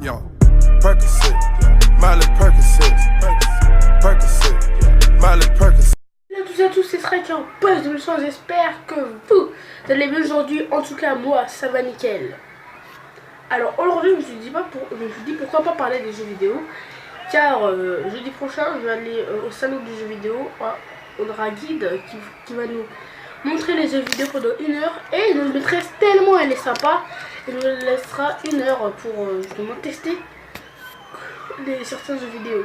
Yo, Percocet, Miley Percocet, Miley Percocet. Salut à tous et à tous, c'est Shrek qui est en poste de leçon. J'espère que vous allez bien aujourd'hui. En tout cas, moi, ça va nickel. Alors aujourd'hui, je me suis dit pourquoi pas parler des jeux vidéo. Car jeudi prochain, je vais aller au salon du jeu vidéo. On aura un guide qui va nous montrer les jeux vidéo pendant 1 heure. Et il nous le maîtrise tellement elle est sympa. Il nous laissera 1 heure pour justement tester certains jeux vidéo.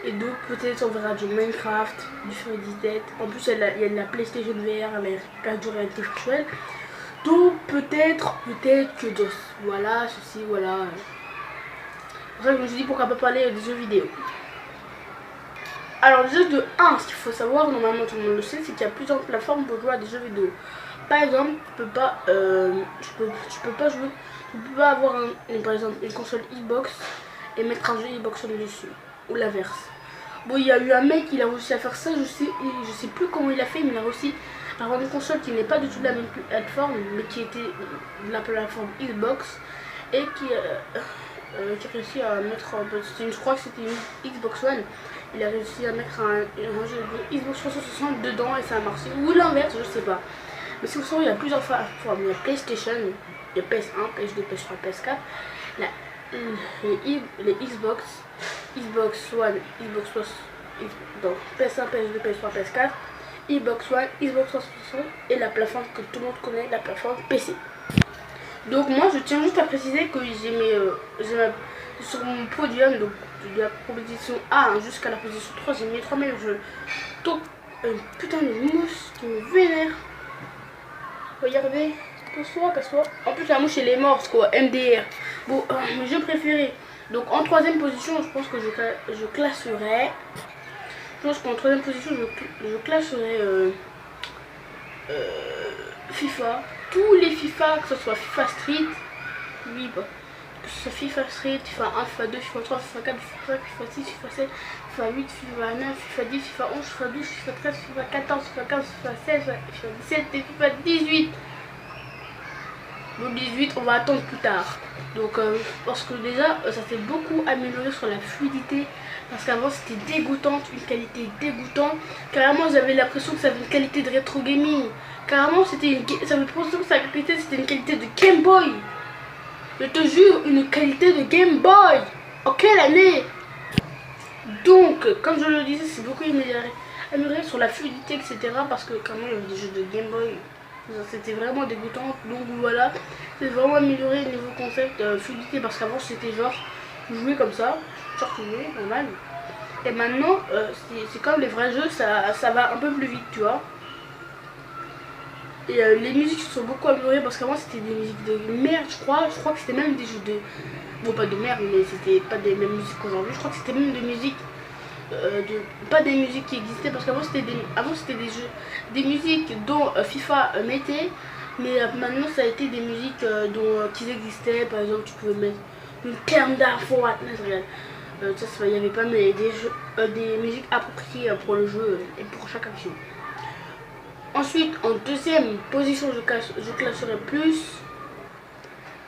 Et donc peut-être on verra du Minecraft, du Freddy's Dead. En plus il y a de la PlayStation VR avec carte de réalité virtuelle. Donc peut-être que DOS. Voilà, ceci, voilà. C'est pour ça que je me suis dit pourquoi pas parler des jeux vidéo. Alors déjà de 1, ce qu'il faut savoir, normalement tout le monde le sait, c'est qu'il y a plusieurs plateformes pour jouer à des jeux vidéo. Par exemple, tu peux pas avoir par exemple une console Xbox et mettre un jeu Xbox One dessus, ou l'inverse. Bon, il y a eu un mec, il a réussi à faire ça, je sais plus comment il a fait, mais il a réussi à avoir une console qui n'est pas du tout de la même plateforme, mais qui était de la plateforme Xbox, et qui a réussi à mettre, je crois que c'était une Xbox One, il a réussi à mettre un jeu de Xbox 360 dedans et ça a marché, ou l'inverse, je sais pas. Mais si vous savez, il y a plusieurs plateformes, il y a PlayStation, il y a PS1, PS2, PS3, PS4, les Xbox One, Xbox 3, donc PS1, PS2, PS3, PS4, Xbox One, Xbox 360 et la plateforme que tout le monde connaît, la plateforme PC. Donc moi je tiens juste à préciser que j'ai sur mon podium, donc de la position A jusqu'à la position 3, j'ai mis 3 meilleurs jeux. Donc putain de mouche qui me vénère. Regardez, casse-toi. En plus la mouche elle est morte quoi, MDR. Bon, mes jeux préférés. Donc en 3ème position, je pense que je classerai. Je pense qu'en 3ème position, je classerai FIFA. Tous les FIFA, que ce soit FIFA Street, oui, bah, que ce soit FIFA Street, FIFA 1, FIFA 2, FIFA 3, FIFA 4, FIFA 5, FIFA 6, FIFA 7, FIFA 8, FIFA 9, FIFA 10, FIFA 11, FIFA 12, FIFA 13, FIFA 14, FIFA 15, FIFA 16, FIFA 17 et FIFA 18. Donc 18 on va attendre plus tard. Donc parce que déjà ça s'est beaucoup amélioré sur la fluidité. Parce qu'avant c'était dégoûtante, une qualité dégoûtante. Carrément j'avais l'impression que ça avait une qualité de rétro gaming. Carrément ça me pensait que c'était une qualité de Game Boy. Je te jure, une qualité de Game Boy. En quelle année? Donc comme je le disais, c'est beaucoup amélioré sur la fluidité, etc. Parce que quand même il y avait des jeux de Game Boy, c'était vraiment dégoûtant. Donc voilà, c'est vraiment amélioré niveau concept fluidité, parce qu'avant c'était genre jouer comme ça, genre jouer normal. Et maintenant c'est comme les vrais jeux, ça va un peu plus vite, tu vois. Et les musiques sont beaucoup améliorées, parce qu'avant c'était des musiques de merde, je crois que c'était même des jeux de... Bon, pas de merde, mais c'était pas des mêmes musiques qu'aujourd'hui. Je crois que c'était même des musiques pas des musiques qui existaient, parce qu'avant c'était des jeux, des musiques dont FIFA mettait, mais maintenant ça a été des musiques qui existaient. Par exemple tu pouvais mettre une terme d'info, ça il n'y avait pas, mais des musiques appropriées pour le jeu et pour chaque action. Ensuite en 2ème position je classerai plus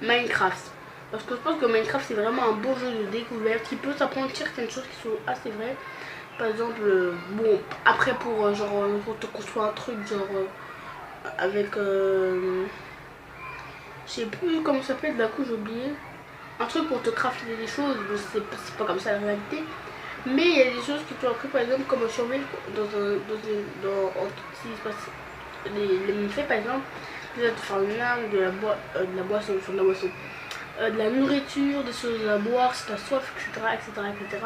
Minecraft. Parce que je pense que Minecraft c'est vraiment un bon jeu de découverte qui peut s'apprendre certaines choses qui sont assez vraies. Par exemple, bon, après pour te construire un truc genre avec je sais plus comment ça s'appelle, d'un coup j'ai oublié. Un truc pour te crafter des choses, c'est pas comme ça la réalité. Mais il y a des choses que tu as appris, par exemple comme survivre s'il se passe les méfaits, par exemple, déjà de faire une arme, de la boisson, de la nourriture, des choses à boire si tu as soif, etc., etc.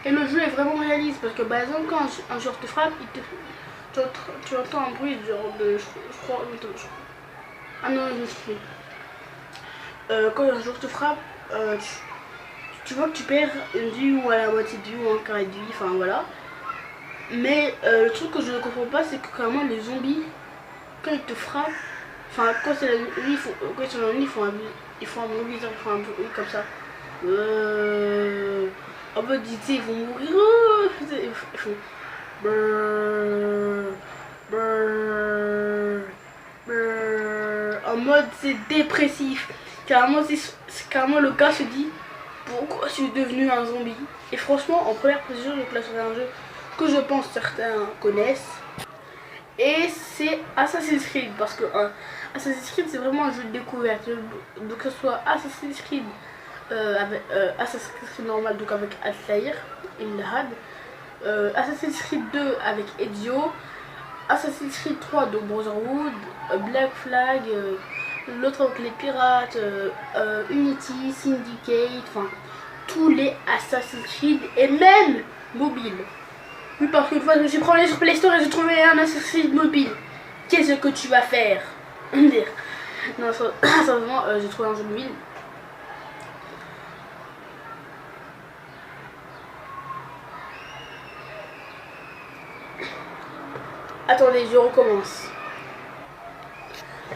Et le jeu est vraiment réaliste, parce que par exemple quand un joueur te frappe, tu entends un bruit genre de... Je crois... Ah non, je sais. Quand un joueur te frappe, tu vois que tu perds une vie ou à la moitié de vie ou un quart de vie, enfin voilà. Mais le truc que je ne comprends pas, c'est que carrément les zombies, quand ils te frappent, enfin quand c'est la nuit, quand ils sont dans la nuit, ils font un bruit comme ça. En mode ils vont mourir. Ils font en mode c'est dépressif. Carrément le gars se dit pourquoi je suis devenu un zombie. Et franchement, en première position, je classerai un jeu que je pense certains connaissent. Et c'est Assassin's Creed, parce que Assassin's Creed c'est vraiment un jeu de découverte. Donc que ce soit Assassin's Creed avec Assassin's Creed normal, donc avec Al-Taïr, Imlahad, Assassin's Creed 2 avec Ezio, Assassin's Creed 3 donc Brotherhood, Black Flag, l'autre avec les pirates, Unity, Syndicate, enfin tous les Assassin's Creed et même mobile. Oui, parce qu'une fois je me suis promené sur Play Store et j'ai trouvé un Assassin's Creed mobile. Qu'est-ce que tu vas faire? Non, sérieusement, j'ai trouvé un jeu mobile. Attendez, je recommence.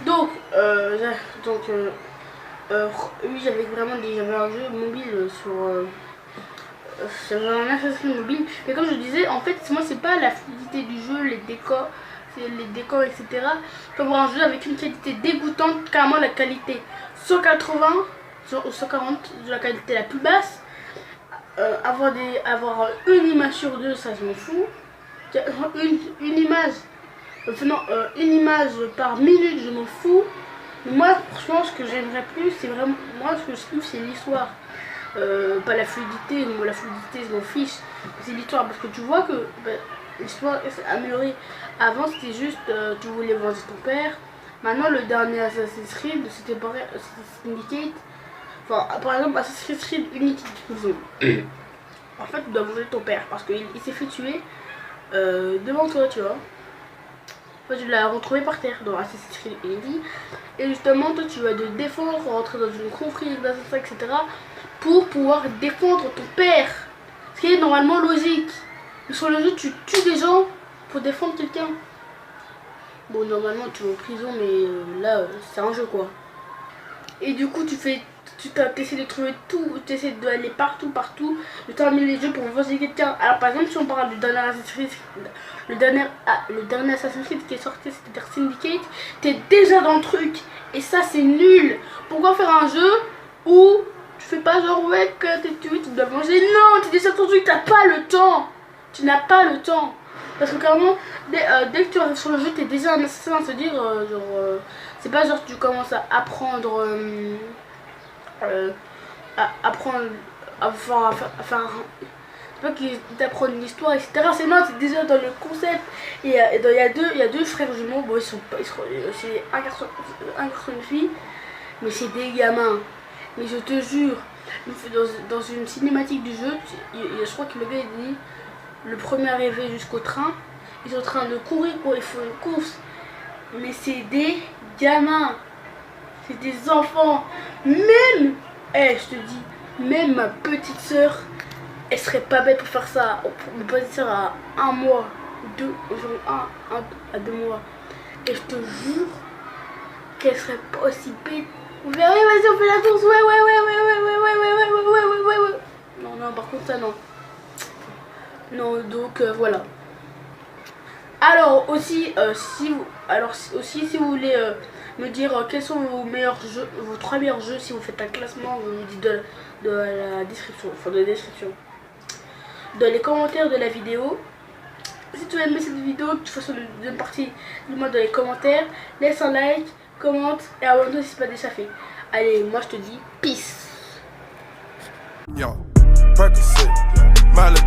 Donc, oui, j'avais un jeu mobile sur. J'avais un Assassin's Creed mobile. Mais comme je disais, en fait, moi, c'est pas la fluidité du jeu, les décors, etc. Comme voir un jeu avec une qualité dégoûtante, carrément la qualité 180 ou 140 de la qualité la plus basse. Avoir une image sur deux, ça je m'en fous. Une image par minute, je m'en fous. Mais moi, franchement, ce que j'aimerais plus, c'est vraiment, moi, ce que je trouve, c'est l'histoire. Pas la fluidité, moi la fluidité je m'en fiche, c'est l'histoire, parce que tu vois que l'histoire s'est améliorée. Avant c'était juste tu voulais venger ton père. Maintenant le dernier Assassin's Creed c'était pareil, c'était Syndicate. Enfin par exemple Assassin's Creed Unity, en fait tu dois venger ton père parce qu'il s'est fait tuer devant toi, tu vois. En fait, tu l'as retrouvé par terre dans Assassin's Creed Unity. Et justement toi tu vas te défendre, rentrer dans une conflit d'assassins, etc. pour pouvoir défendre ton père. Ce qui est normalement logique. Mais sur le jeu, tu tues des gens pour défendre quelqu'un. Bon, normalement, tu vas en prison, mais là, c'est un jeu, quoi. Et du coup, tu essaies de trouver tout, tu essaies d'aller partout, de terminer les jeux pour venger quelqu'un. Alors, par exemple, si on parle du dernier Assassin's Creed, le dernier Assassin's Creed qui est sorti, c'est-à-dire Syndicate, t'es déjà dans le truc. Et ça, c'est nul. Pourquoi faire un jeu où tu fais pas genre ouais que t'es tué, tu dois manger? Non, t'es déjà sur le truc, t'as pas le temps. Tu n'as pas le temps. Parce que carrément, dès que tu arrives sur le jeu, t'es déjà un assassin, à se dire c'est pas genre tu commences à apprendre à faire c'est pas qu'ils t'apprennent une histoire, etc. C'est non, c'est déjà dans le concept. Et il y a deux frères jumeaux, bon c'est un garçon et une fille, mais c'est des gamins. Mais je te jure, dans une cinématique du jeu, je crois que le gars il dit le premier arrivé jusqu'au train, ils sont en train de courir, quoi, ils font une course. Mais c'est des gamins, c'est des enfants. Même, je te dis, même ma petite soeur, elle serait pas bête pour faire ça. Ma petite soeur a 1 mois, 2, genre 1 à 2 mois. Et je te jure qu'elle serait pas aussi bête. On fait, oui, vas-y, on fait la course, ouais. Non, par contre, ça, non. Non, donc, voilà. Alors, aussi, si vous voulez me dire quels sont vos meilleurs jeux, vos 3 meilleurs jeux, si vous faites un classement, vous me dites de la description, dans les commentaires de la vidéo. Si tu as aimé cette vidéo, que tu fasses une deuxième partie, dis-moi dans les commentaires, laisse un like, commente et abonne-toi si c'est pas déjà fait. Allez, moi je te dis peace. Yo, Percocet, Miley